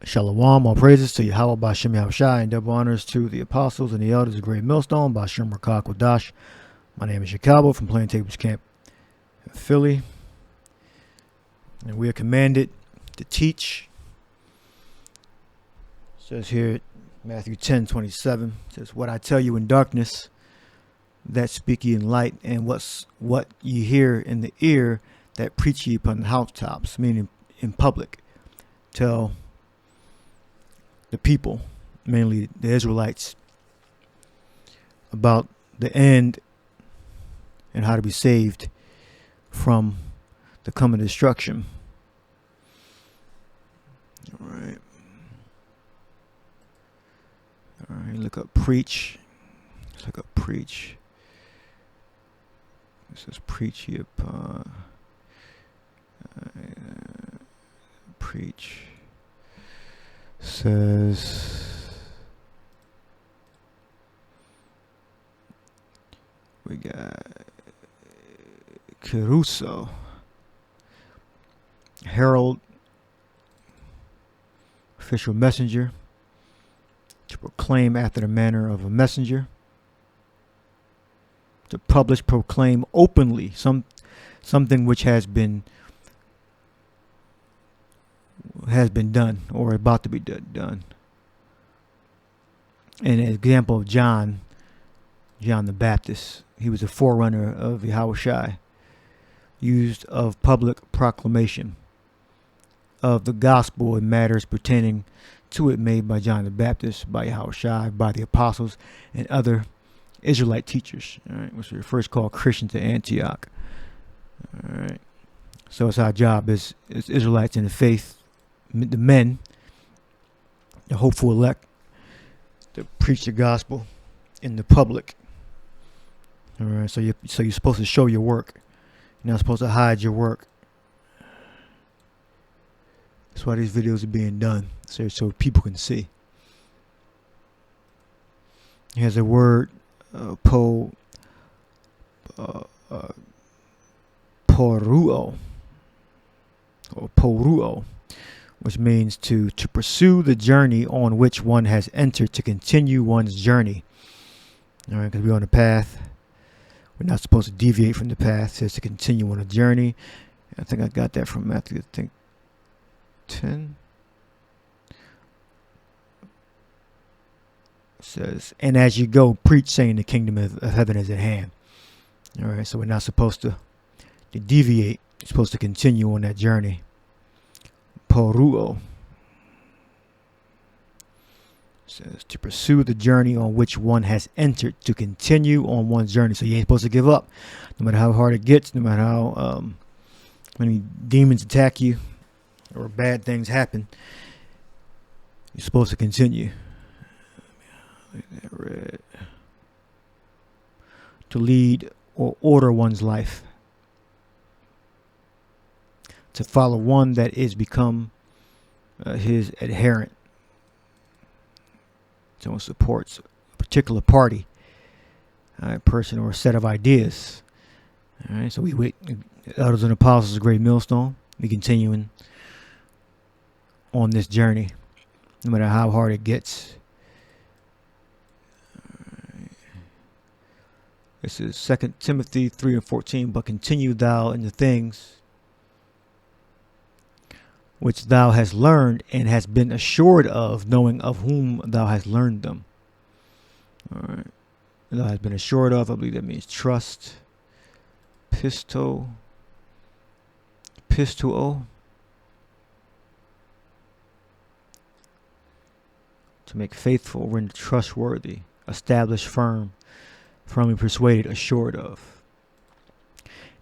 Shalom, all praises to Yahweh Bashem Yahushai, and double honors to the apostles and the elders of Great Millstone, Bashem Rakak Wadash. My name is Yakalba from Plaintables Camp in Philly, and we are commanded to teach. It says here, Matthew 10:27, says, "What I tell you in darkness, that speak ye in light, and what ye hear in the ear, that preach ye upon the housetops," meaning in public. Tell the people, mainly the Israelites, about the end and how to be saved from the coming destruction. All right, look up preach. Let's look up preach. It says preach here upon preach. Says we got Caruso, herald, official messenger, to proclaim after the manner of a messenger, to publish, proclaim openly something which has been done or about to be done. An example of John the Baptist, he was a forerunner of Yahushai, used of public proclamation of the gospel and matters pertaining to it, made by John the Baptist, by Yahushai, by the apostles and other Israelite teachers, all right, which were first called Christians at Antioch. All right, so it's our job as Israelites in the faith, the men, the hopeful elect, to preach the gospel in the public. All right, so you're supposed to show your work. You're not supposed to hide your work. That's why these videos are being done, so people can see. Here's a word, poruo, or poruo, which means to pursue the journey on which one has entered, to continue one's journey. All right, because we're on a path. We're not supposed to deviate from the path. It says to continue on a journey. I think I got that from Matthew, 10. It says, "And as you go, preach, saying the kingdom of heaven is at hand." All right, so we're not supposed to deviate. We're supposed to continue on that journey. Poruo says to pursue the journey on which one has entered, to continue on one's journey. So you ain't supposed to give up, no matter how hard it gets, no matter how many demons attack you or bad things happen. You're supposed to continue. To lead or order one's life, to follow one that is become his adherent. Someone supports a particular party, a person, or a set of ideas. All right, so we wait. Elders and apostles of Great Millstone, we continuing on this journey, no matter how hard it gets. This is 2 Timothy 3:14. "But continue thou in the things which thou hast learned and hast been assured of, knowing of whom thou hast learned them." All right. Thou hast been assured of, I believe that means trust. Pistuo. To make faithful, render trustworthy, establish firm, firmly persuaded, assured of.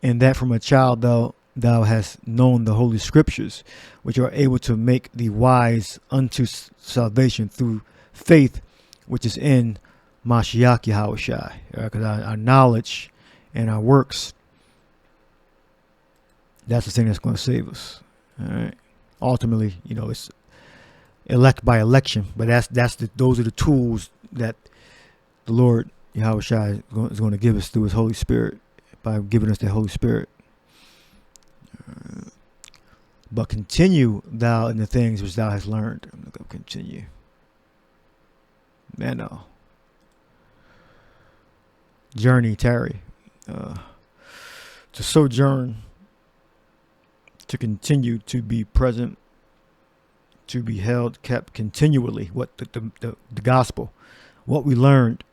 "And that from a child thou hast known the holy scriptures, which are able to make thee wise unto salvation through faith which is in Mashiach Yahushai." Because our knowledge and our works, that's the thing that's going to save us. All right. Ultimately, it's elect by election, but those are the tools that the Lord Yahushai is going to give us through His Holy Spirit, by giving us the Holy Spirit. But continue thou in the things which thou hast learned. I'm going to go continue. Man, no. Journey, tarry. To sojourn. To continue, to be present. To be held, kept continually. What the gospel. What we learned.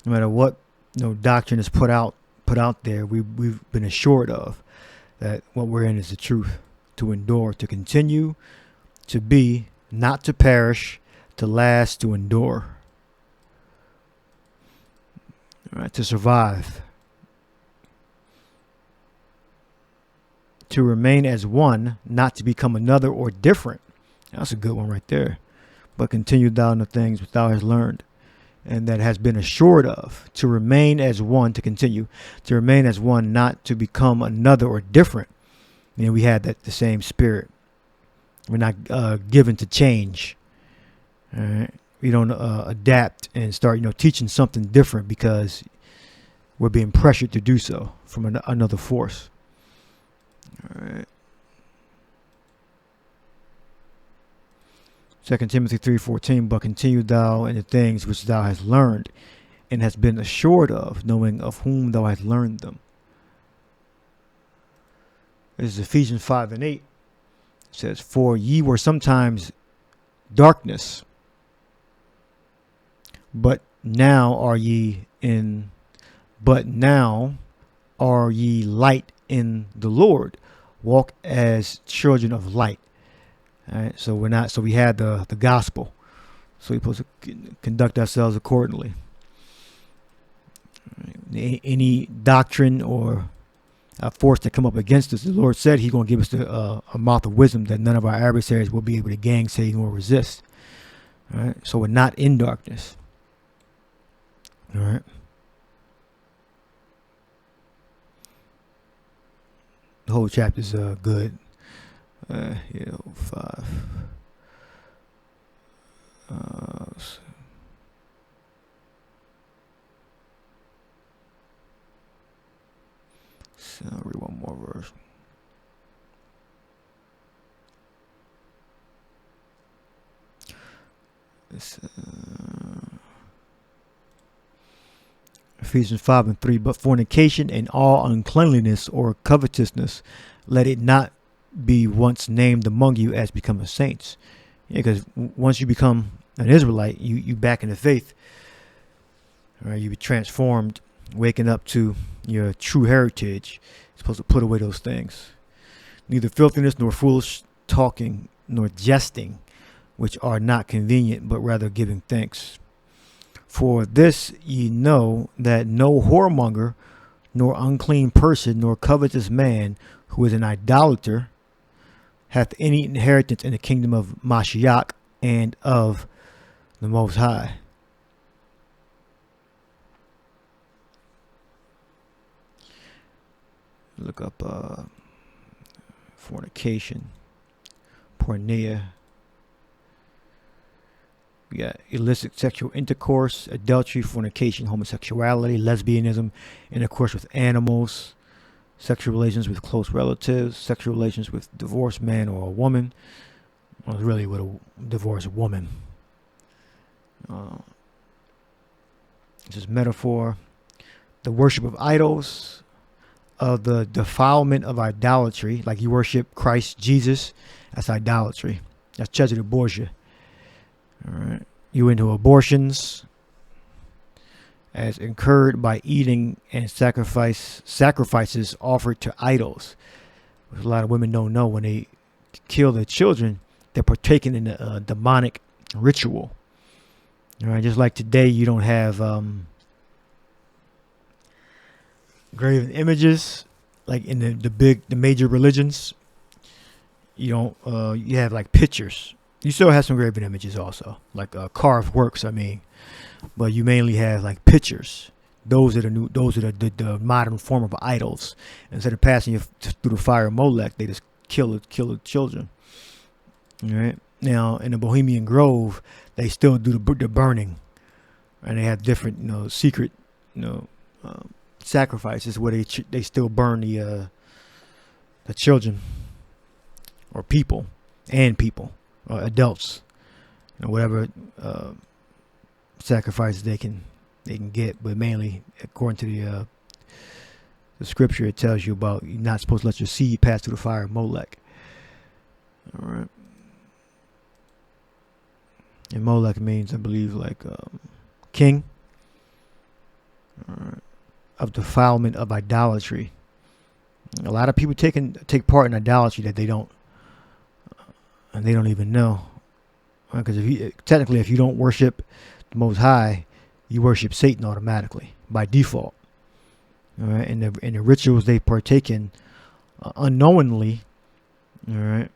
No matter what doctrine is put out there, we've been assured of that what we're in is the truth. To endure, to continue, to be, not to perish, to last, to endure. All right, to survive. To remain as one, not to become another or different. That's a good one right there. But continue thou in the things which thou hast learned, and that has been assured of. To remain as one, to continue. To remain as one, not to become another or different. And we had the same spirit. We're not given to change. All right. We don't adapt and start, teaching something different because we're being pressured to do so from another force. All right. 2 Timothy 3:14, but continue thou in the things which thou hast learned and hast been assured of, knowing of whom thou hast learned them. This is Ephesians 5:8. It says, for ye were sometimes darkness, but now are ye light in the Lord. Walk as children of light. All right, so we had the gospel. So we're supposed to conduct ourselves accordingly. Any doctrine or a force that come up against us, the Lord said He's going to give us a mouth of wisdom that none of our adversaries will be able to gainsay nor resist. All right, so we're not in darkness. All right. The whole chapter is good. 5. So I'll read one more verse. Ephesians 5:3, but fornication and all uncleanliness or covetousness, let it not be once named among you as becoming saints. Because once you become an Israelite, you back in the faith. All right, you be transformed, waking up to your true heritage. You're supposed to put away those things. Neither filthiness nor foolish talking nor jesting, which are not convenient, but rather giving thanks. For this ye know that no whoremonger, nor unclean person, nor covetous man, who is an idolater, hath any inheritance in the kingdom of Mashiach and of the Most High. Look up fornication, porneia. We got illicit sexual intercourse, adultery, fornication, homosexuality, lesbianism, intercourse with animals, sexual relations with close relatives, sexual relations with divorced man or a woman. Well, really with a divorced woman. This is metaphor. The worship of idols, of the defilement of idolatry, like you worship Christ Jesus, that's idolatry. That's Cesare Borgia. All right, you into abortions, as incurred by eating and sacrifices offered to idols. Which a lot of women don't know, when they kill their children, they're partaking in a demonic ritual. All right, just like today, you don't have graven images like in the major religions. You don't. You have like pictures. You still have some graven images also, like carved works. But you mainly have like pictures. Those are the modern form of idols. Instead of passing you through the fire of Moloch, they just kill the children. All right. Now in the Bohemian Grove, they still do the burning, and they have different secret sacrifices where they still burn the children. or people, or adults, whatever sacrifices they can get, but mainly according to the scripture, it tells you about you're not supposed to let your seed pass through the fire of Moloch. All right. And Moloch means, I believe, like king, of defilement of idolatry. A lot of people take part in idolatry that they don't even know. Because if you don't worship the Most High, you worship Satan automatically by default. All right, and the rituals they partake in unknowingly, all right,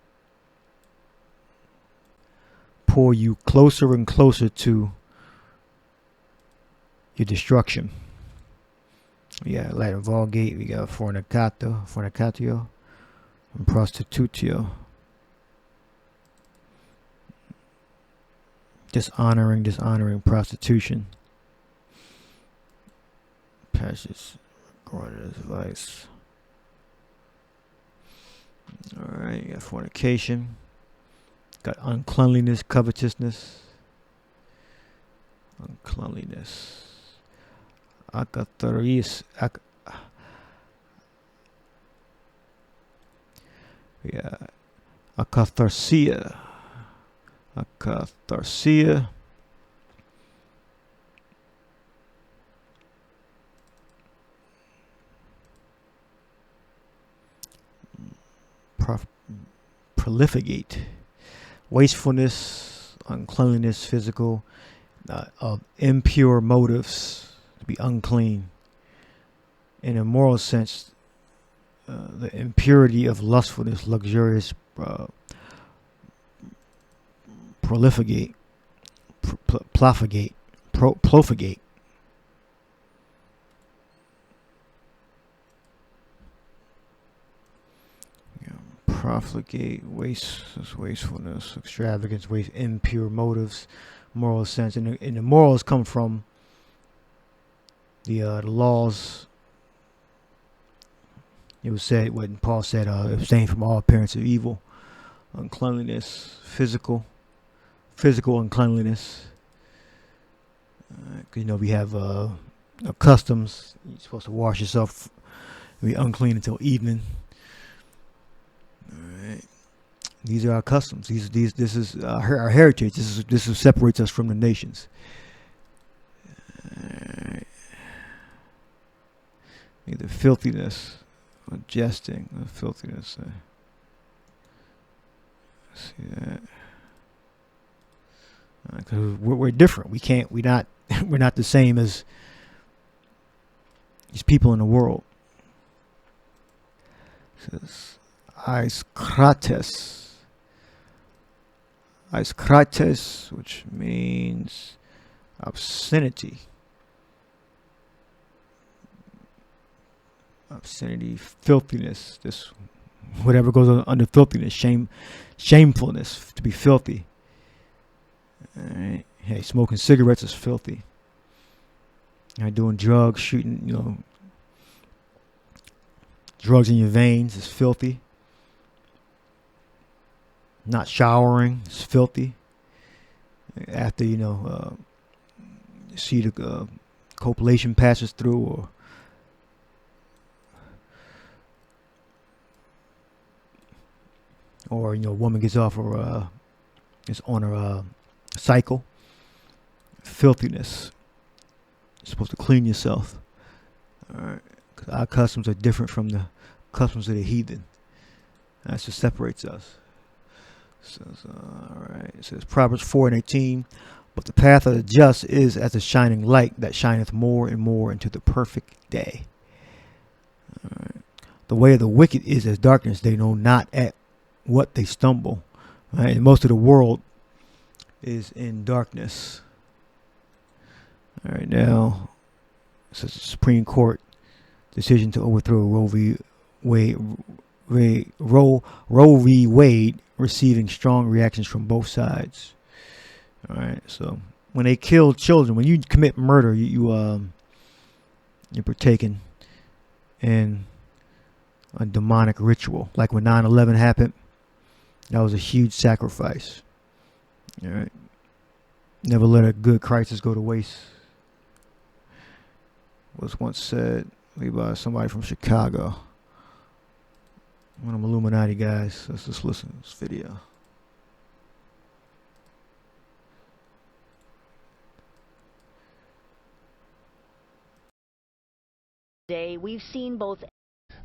pull you closer and closer to your destruction. Yeah, Latin Vulgate, we got fornicatio, and prostitutio. Dishonoring prostitution. Passage, Gordon's vice. Alright, you got fornication. Got uncleanliness, covetousness. Uncleanliness. Akatharis. Yeah. Akatharsia. Akatharsia. Prolificate. Wastefulness, uncleanliness, physical, of impure motives, to be unclean. In a moral sense, the impurity of lustfulness, luxurious, profligate. Profligate, wastefulness, extravagance, impure motives, moral sense, and the morals come from the laws. It was said when Paul said, "Abstain from all appearance of evil." Uncleanliness, physical uncleanliness. Because we have customs. You're supposed to wash yourself, be unclean until evening. Alright. These are our customs. This is our heritage. This is separates us from the nations. Alright. Either filthiness or jesting or filthiness. See that? Because we're different. We're not the same as these people in the world. It says Eiskrates, which means obscenity. Obscenity, filthiness, this whatever goes under filthiness, shamefulness, to be filthy. Alright. Hey, smoking cigarettes is filthy. Doing drugs, shooting, drugs in your veins is filthy. Not showering is filthy. After, see the copulation passes through, or a woman gets off or is on her cycle. Filthiness. You're supposed to clean yourself. Alright. Because our customs are different from the customs of the heathen. That's what separates us. Alright. It says Proverbs 4:18. But the path of the just is as a shining light that shineth more and more into the perfect day. Alright. The way of the wicked is as darkness. They know not at what they stumble. Right? And most of the world is in darkness. All right, now it says the Supreme Court decision to overthrow Roe v. Wade receiving strong reactions from both sides. All right, so when they kill children, when you commit murder, you're partaking in a demonic ritual, like when 9/11 happened. That was a huge sacrifice. All right. Never let a good crisis go to waste. Was once said by somebody from Chicago. One of them Illuminati guys. Let's just listen to this video. Today, we've seen both.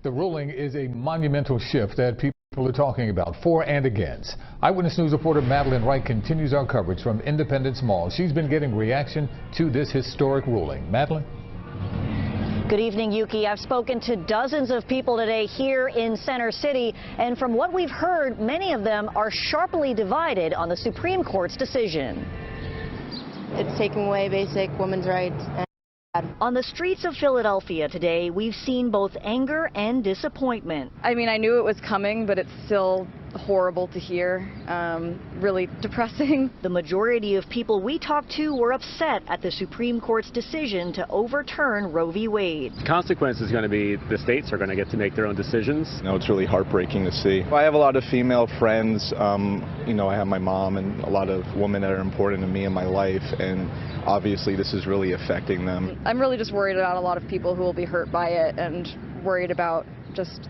The ruling is a monumental shift that people are talking about, for and against. Eyewitness News reporter Madeline Wright continues our coverage from Independence Mall. She's been getting reaction to this historic ruling. Madeline? Good evening, Yuki. I've spoken to dozens of people today here in Center City, and from what we've heard, many of them are sharply divided on the Supreme Court's decision. It's taking away basic women's rights. On the streets of Philadelphia today, we've seen both anger and disappointment. I mean, I knew it was coming, but it's still horrible to hear. Really depressing. The majority of people we talked to were upset at the Supreme Court's decision to overturn Roe v. Wade. The consequence is going to be the states are going to get to make their own decisions. You know, it's really heartbreaking to see. I have a lot of female friends. You know, I have my mom and a lot of women that are important to me in my life, and obviously this is really affecting them. I'm really just worried about a lot of people who will be hurt by it, and worried about just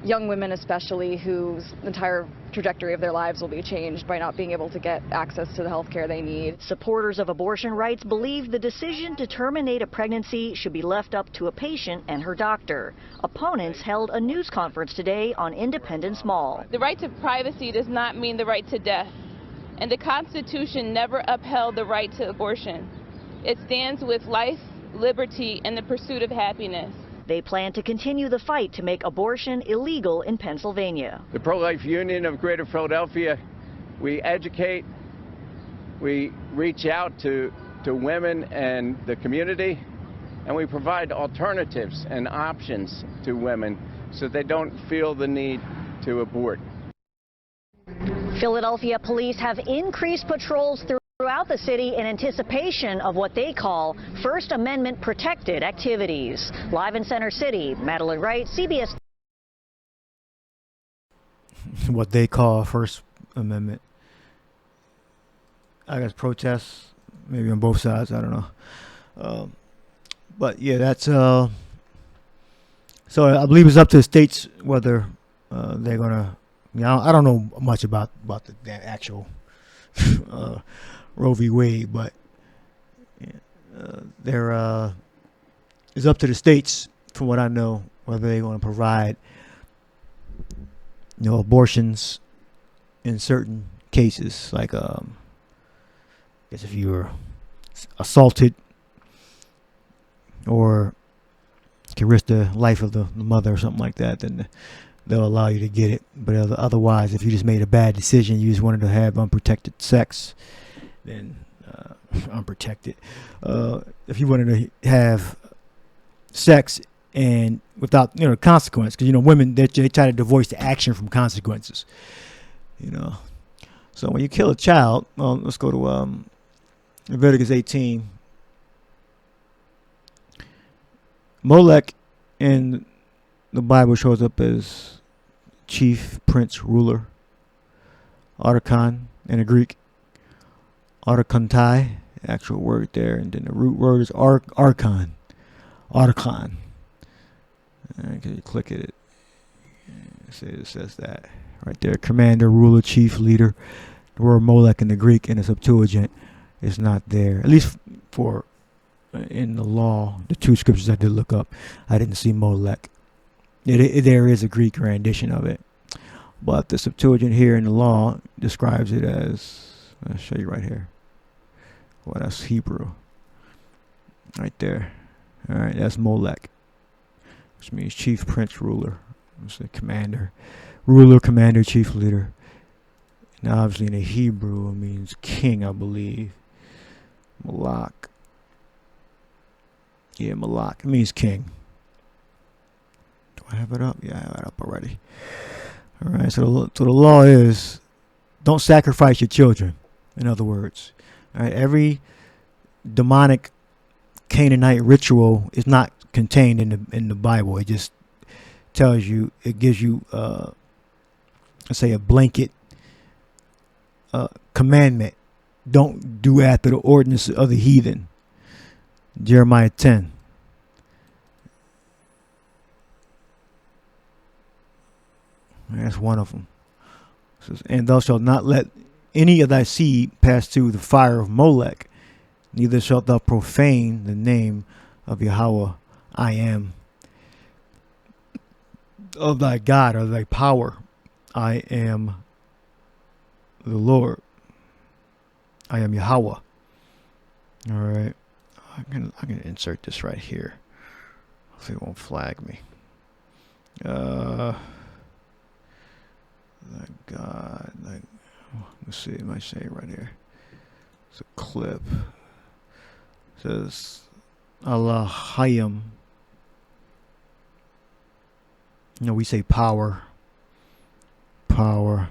young women especially whose entire trajectory of their lives will be changed by not being able to get access to the health care they need. Supporters of abortion rights believe the decision to terminate a pregnancy should be left up to a patient and her doctor. Opponents held a news conference today on Independence Mall. The right to privacy does not mean the right to death, and the Constitution never upheld the right to abortion. It stands with life, liberty, and the pursuit of happiness. They plan to continue the fight to make abortion illegal in Pennsylvania. The Pro-Life Union of Greater Philadelphia, we educate, we reach out to women and the community, and we provide alternatives and options to women so they don't feel the need to abort. Philadelphia police have increased patrols throughout the city in anticipation of what they call First Amendment protected activities. Live in Center City, Madeline Wright, CBS. What they call First Amendment, I guess, protests, maybe on both sides, I don't know. But yeah, that's so I believe it's up to the states whether they're gonna, you know, I don't know much about the actual Roe v. Wade, but it's up to the states, from what I know, whether they're going to provide, you know, abortions in certain cases, like I guess if you were assaulted or can risk the life of the mother or something like that, then they'll allow you to get it. But otherwise, if you just made a bad decision, you just wanted to have unprotected sex, then unprotected. If you wanted to have sex and without, you know, consequence, because, you know, women, they try to divorce the action from consequences, you know. So when you kill a child, well, let's go to Leviticus 18. Moloch in the Bible shows up as chief, prince, ruler. Archon in the Greek. Archontai, actual word there, and then the root word is archon. Archon. Okay, you click it. It says that right there. Commander, ruler, chief, leader. The word Moloch in the Greek in the Septuagint is not there. At least for in the law, the two scriptures I did look up, I didn't see Moloch. There is a Greek rendition of it, but the Septuagint here in the law describes it as, I'll show you right here. Well, that's Hebrew. Right there. All right, that's Moloch, which means chief, prince, ruler. It's the commander. Ruler, commander, chief, leader. Now, obviously, in the Hebrew, it means king, I believe. Moloch. Yeah, Moloch. It means king. Do I have it up? Yeah, I have it up already. All right, so the law is, don't sacrifice your children, in other words. All right, every demonic Canaanite ritual is not contained in the Bible. It just tells you, it gives you, let's say, a blanket commandment. Don't do after the ordinance of the heathen. Jeremiah 10. That's one of them. It says, and thou shalt not let any of thy seed pass through the fire of Moloch, neither shalt thou profane the name of Yahweh. I am of thy God, or thy power. I am the Lord. I am Yahweh. All right. I can insert this right here. Hopefully it won't flag me. Thy God. Let's see. It might say it right here. It's a clip. It says Allahayim. We say power. Power.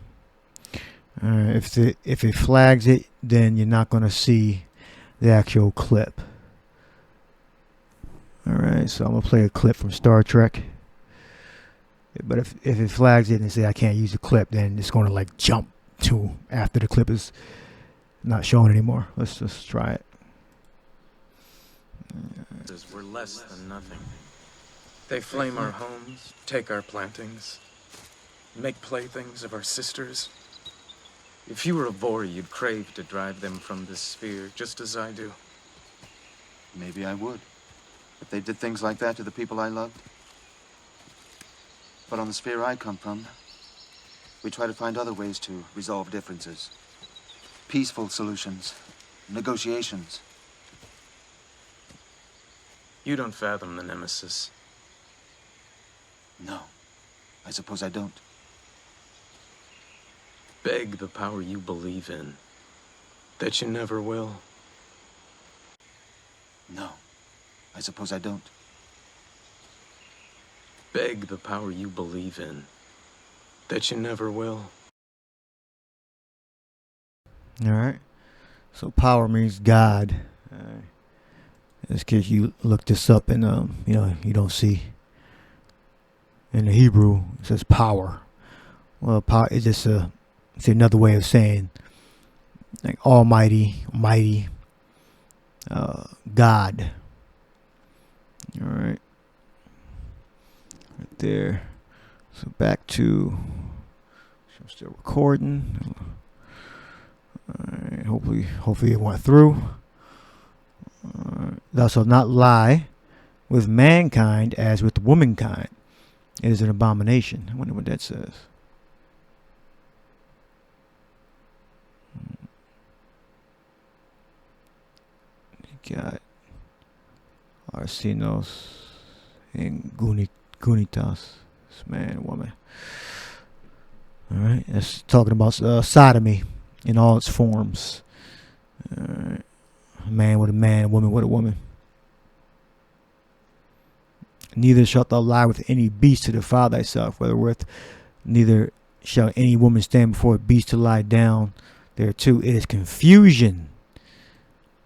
If it flags it, then you're not going to see the actual clip. All right, so I'm going to play a clip from Star Trek. But if it flags it and say I can't use the clip, then it's going to like jump to after the clip is not shown anymore. Let's just try it. We're less than nothing. They flame our homes, take our plantings, make playthings of our sisters. If you were a Vori, you'd crave to drive them from this sphere, just as I do. Maybe I would, if they did things like that to the people I loved. But on the sphere I come from, we try to find other ways to resolve differences. Peaceful solutions, negotiations. You don't fathom the nemesis. No, I suppose I don't. Beg the power you believe in, that you never will. No, I suppose I don't. Beg the power you believe in, that you never will. All right. So power means God. In this case, you look this up and you don't see. In the Hebrew, it says power. Well, power is just it's another way of saying like almighty, mighty, God. All right. Right there. So back to, I'm still recording. All right. Hopefully it went through. Thou shalt not lie with mankind as with womankind. It is an abomination. I wonder what that says. You got Arsenos and Gunitas. This man, woman. Alright, that's talking about sodomy in all its forms. Alright. A man with a man, a woman with a woman. Neither shalt thou lie with any beast to defile thyself, whether with, neither shall any woman stand before a beast to lie down thereto. It is confusion.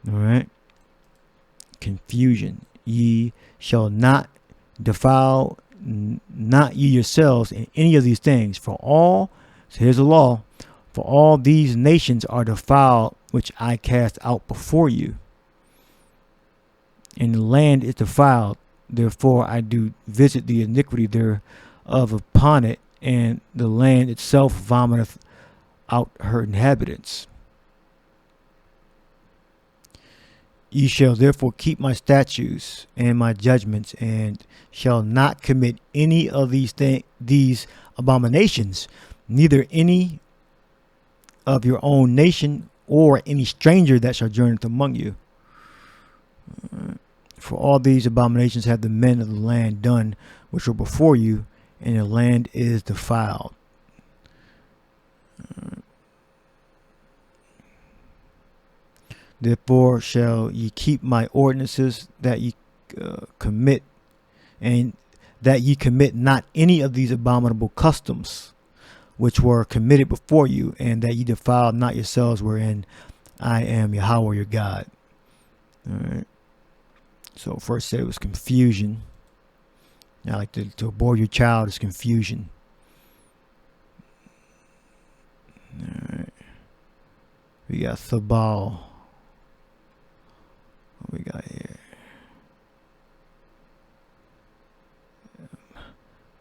All right. Confusion. Ye shall not defile, not ye yourselves in any of these things. For all, so here's the law, for all these nations are defiled, which I cast out before you. And the land is defiled. Therefore I do visit the iniquity thereof upon it, and the land itself vomiteth out her inhabitants. Ye shall therefore keep my statutes and my judgments, and shall not commit any of these abominations, neither any of your own nation or any stranger that shall journeyeth among you. For all these abominations have the men of the land done, which were before you, and the land is defiled. Therefore shall ye keep my ordinances, that ye commit, and that ye commit not any of these abominable customs, which were committed before you, and that ye defile not yourselves, wherein I am Yahweh your God. All right. So first said it was confusion. Now, like to abort your child is confusion. All right. We got Thabal. What we got here?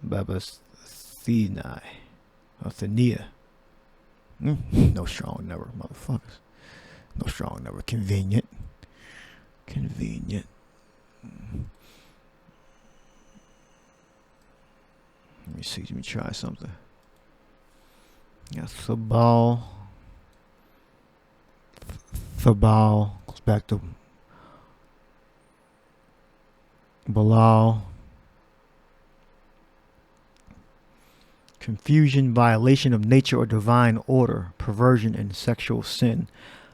Babastheni. Athenia. No strong number, motherfuckers. No strong number. Convenient. Convenient. Let me see. Let me try something. Yeah, Thabal. Thabal goes back to Balal. Confusion, violation of nature or divine order, perversion and sexual sin,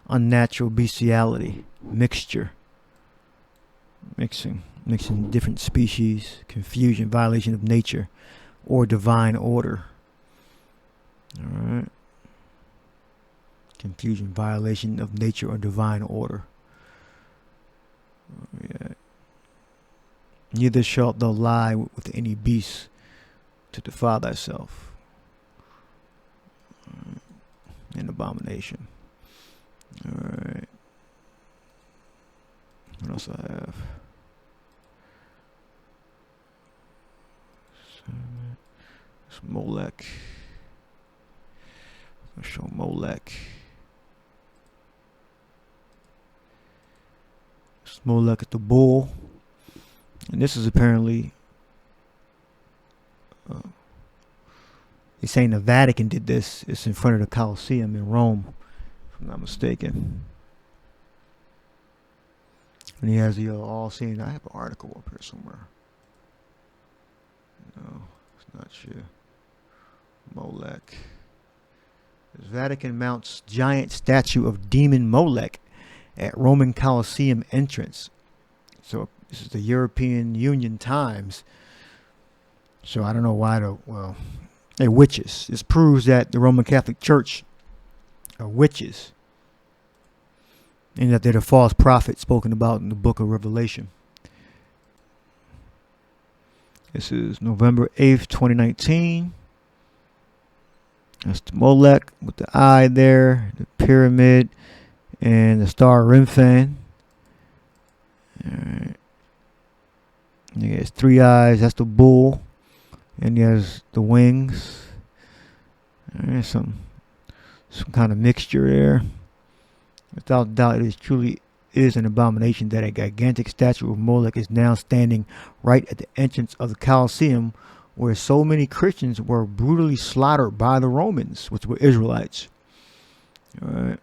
unnatural bestiality, mixture, mixing different species, confusion, violation of nature or divine order. All right. Confusion, violation of nature or divine order. Yeah. Neither shalt thou lie with any beast to defile thyself. An abomination. Alright. What else I have? It's Moloch. I'll show Moloch. It's Moloch at the bull. And this is apparently they're saying the Vatican did this. It's in front of the Colosseum in Rome, if I'm not mistaken. And he has the all-seeing. I have an article up here somewhere. No, it's not sure. Moloch. This Vatican mounts giant statue of demon Moloch at Roman Colosseum entrance. So this is the European Union Times. So I don't know why they're witches. This proves that the Roman Catholic Church are witches, and that they're the false prophets spoken about in the book of Revelation. This is November 8th, 2019. That's the Moloch with the eye there, the pyramid, and the star Remphan. Alright. He has 3 eyes. That's the bull. And he has the wings. Alright, some kind of mixture there. Without doubt, it truly is an abomination that a gigantic statue of Moloch is now standing right at the entrance of the Colosseum, where so many Christians were brutally slaughtered by the Romans, which were Israelites. Alright.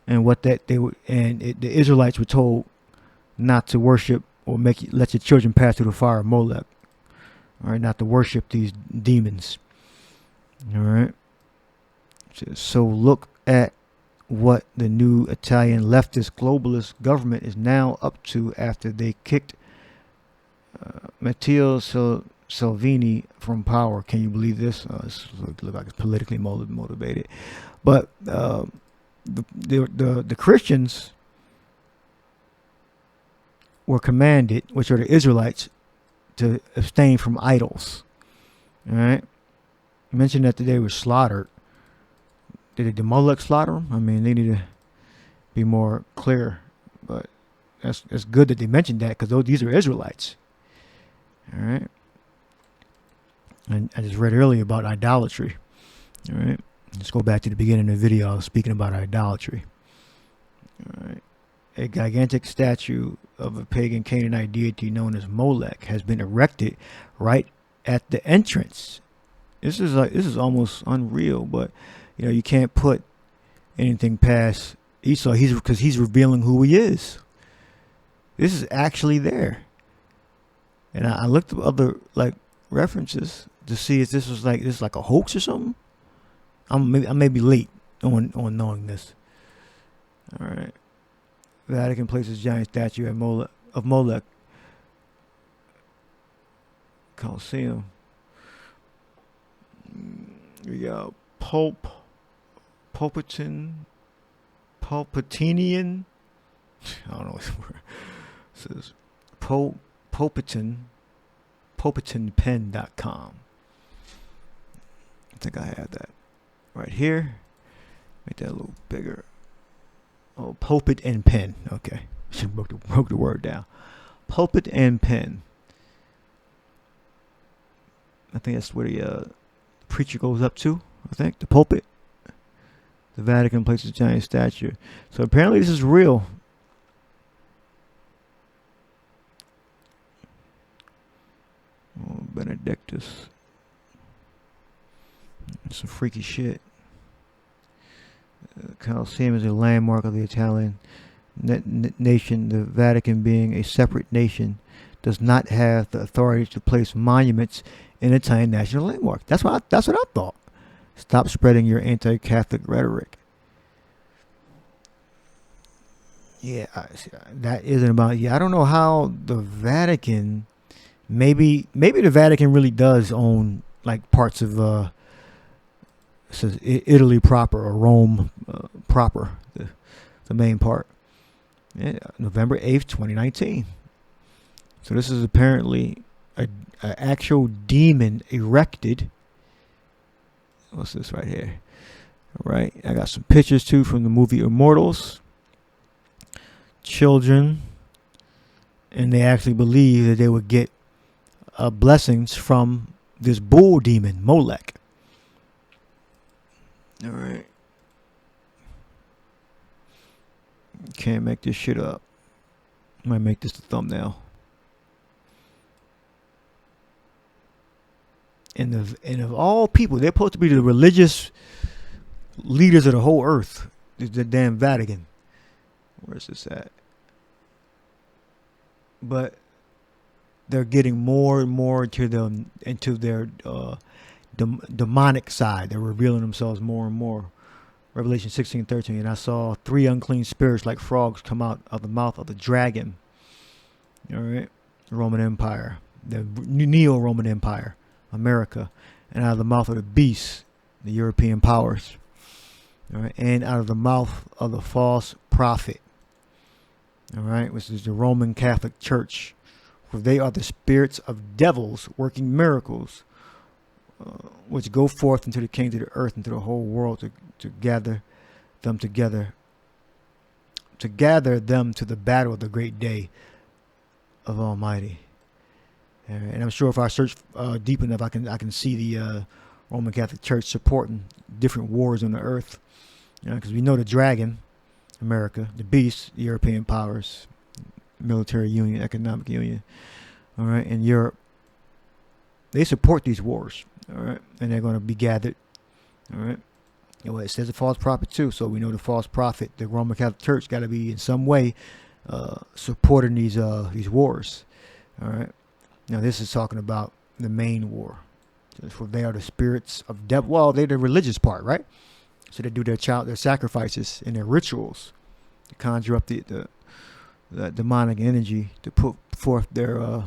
And the Israelites were told not to worship or let your children pass through the fire of Moloch. All right, not to worship these demons. All right. So look at what the new Italian leftist globalist government is now up to after they kicked Matteo Salvini from power. Can you believe this? This looks like it's politically motivated. But the Christians were commanded, which are the Israelites, to abstain from idols. All right. You mentioned that they were slaughtered. Did the Moloch slaughter them? I mean, they need to be more clear. But it's good that they mentioned that, because these are Israelites. All right. And I just read earlier about idolatry. All right. Let's go back to the beginning of the video. I was speaking about idolatry. All right. A gigantic statue of a pagan Canaanite deity known as Moloch has been erected right at the entrance. This is almost unreal, but you can't put anything past Esau. Because he's revealing who he is. This is actually there. And I looked up other references to see if this was like a hoax or something. I may be late on knowing this. All right. Vatican places giant statue of Moloch Colosseum. We got Palpatinian. I don't know what this word says. Palpatinpen.com. I think I have that right here. Make that a little bigger. Oh, pulpit and pen. Okay. Broke the word down. Pulpit and pen. I think that's where the preacher goes up to. I think the pulpit. The Vatican places a giant statue. So apparently this is real. Oh, Benedictus. Some freaky shit. Colosseum is a landmark of the Italian nation. The Vatican, being a separate nation, does not have the authority to place monuments in Italian national landmark. That's what I thought. Stop spreading your anti-Catholic rhetoric. Yeah, that isn't about. Yeah, I don't know how the Vatican. Maybe the Vatican really does own like parts of says Italy proper or Rome proper, the main part. Yeah, November 8th, 2019. So this is apparently a actual demon erected. What's this right here? All right, I got some pictures too from the movie Immortals. Children, and they actually believe that they would get blessings from this bull demon, Moloch. All right. Can't make this shit up. Might make this the thumbnail. And of all people, they're supposed to be the religious leaders of the whole earth. The damn Vatican. Where's this at? But they're getting more and more into their demonic side. They're revealing themselves more and more. Revelation 16:13. And I saw 3 unclean spirits like frogs come out of the mouth of the dragon. All right. The Roman Empire. The Neo-Roman Empire. America. And out of the mouth of the beast. The European powers. All right. And out of the mouth of the false prophet. All right. Which is the Roman Catholic Church. For they are the spirits of devils working miracles. Which go forth into the kings of the earth, into the whole world to gather them together, to gather them to the battle of the great day of Almighty. And I'm sure if I search deep enough, I can see the Roman Catholic Church supporting different wars on the earth. Because we know the dragon, America, the beast, the European powers, military union, economic union, all right, in Europe. They support these wars, all right, and they're going to be gathered, all right. And well, it says a false prophet too, so we know the false prophet, the Roman Catholic Church, got to be in some way supporting these wars, all right. Now this is talking about the main war. For they are the spirits of devil. Well, they're the religious part, right? So they do their sacrifices and their rituals to conjure up the demonic energy to put forth their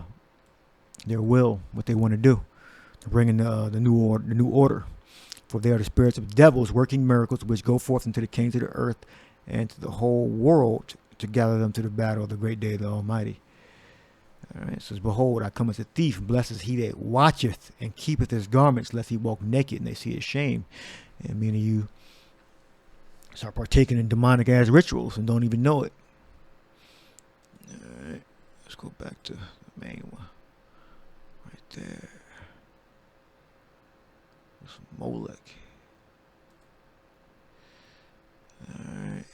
will, what they want to do, to bring in the new order. For they are the spirits of devils working miracles, which go forth into the kings of the earth and to the whole world to gather them to the battle of the great day of the Almighty. All right, it says, behold, I come as a thief. Blessed is he that watcheth and keepeth his garments, lest he walk naked and they see his shame. And many of you start partaking in demonic ass rituals and don't even know it. All right, let's go back to the main one. Right there. That's Moloch. All right.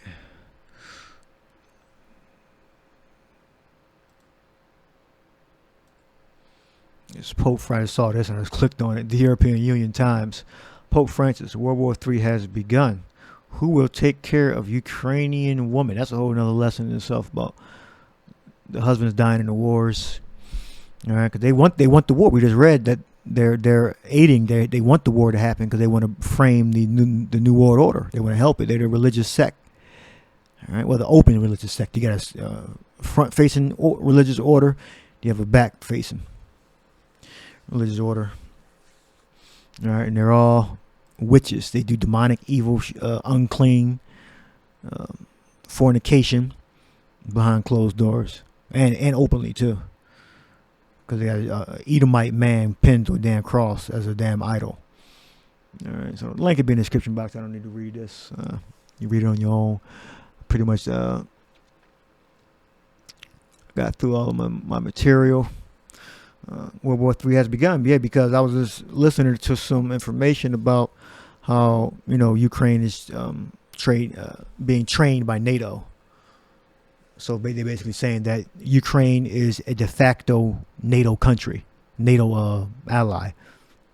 This Pope Francis saw this and I just clicked on it. The European Union Times. Pope Francis, World War III has begun. Who will take care of Ukrainian women? That's a whole nother lesson in itself about the husbands dying in the wars. All right, because they want the war. We just read that they're aiding. They want the war to happen because they want to frame the new world order. They want to help it. They're the religious sect. All right, well, the open religious sect. You got a front-facing religious order. You have a back-facing religious order. All right, and they're all witches. They do demonic, evil, unclean, fornication behind closed doors and openly too. Because they got an Edomite man pinned to a damn cross as a damn idol. All right, so the link will be in the description box. I don't need to read this. You read it on your own. Pretty much got through all of my material. World War III has begun. Yeah, because I was just listening to some information about how, Ukraine is being trained by NATO. So they're basically saying that Ukraine is a de facto NATO country, NATO ally,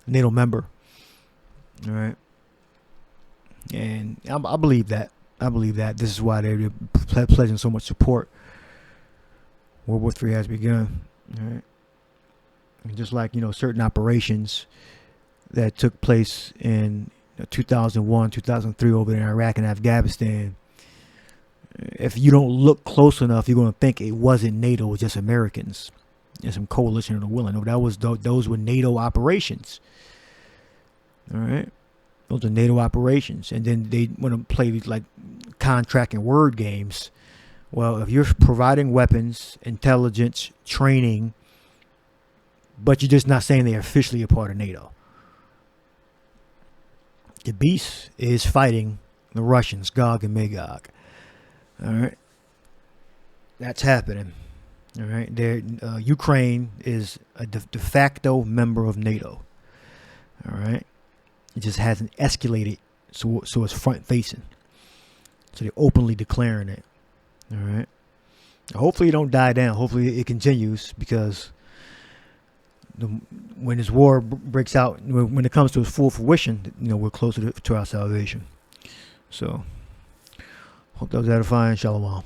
NATO member. All right. And I believe that. I believe that. This is why they're pledging so much support. World War III has begun. All right. And just like, certain operations that took place in 2001, 2003 over in Iraq and Afghanistan, if you don't look close enough, you're going to think it wasn't NATO, it was just Americans and some coalition of the willing. No, those were NATO operations. All right. Those are NATO operations. And then they want to play these like contract and word games. Well, if you're providing weapons, intelligence, training, but you're just not saying they're officially a part of NATO. The beast is fighting the Russians, Gog and Magog. All right. That's happening. All right. Ukraine is a de facto member of NATO. All right. It just hasn't escalated, so it's front facing. So they're openly declaring it. All right. Hopefully it don't die down. Hopefully it continues, because when this war breaks out, when it comes to its full fruition, we're closer to our salvation. So hope that was edifying. Shalom.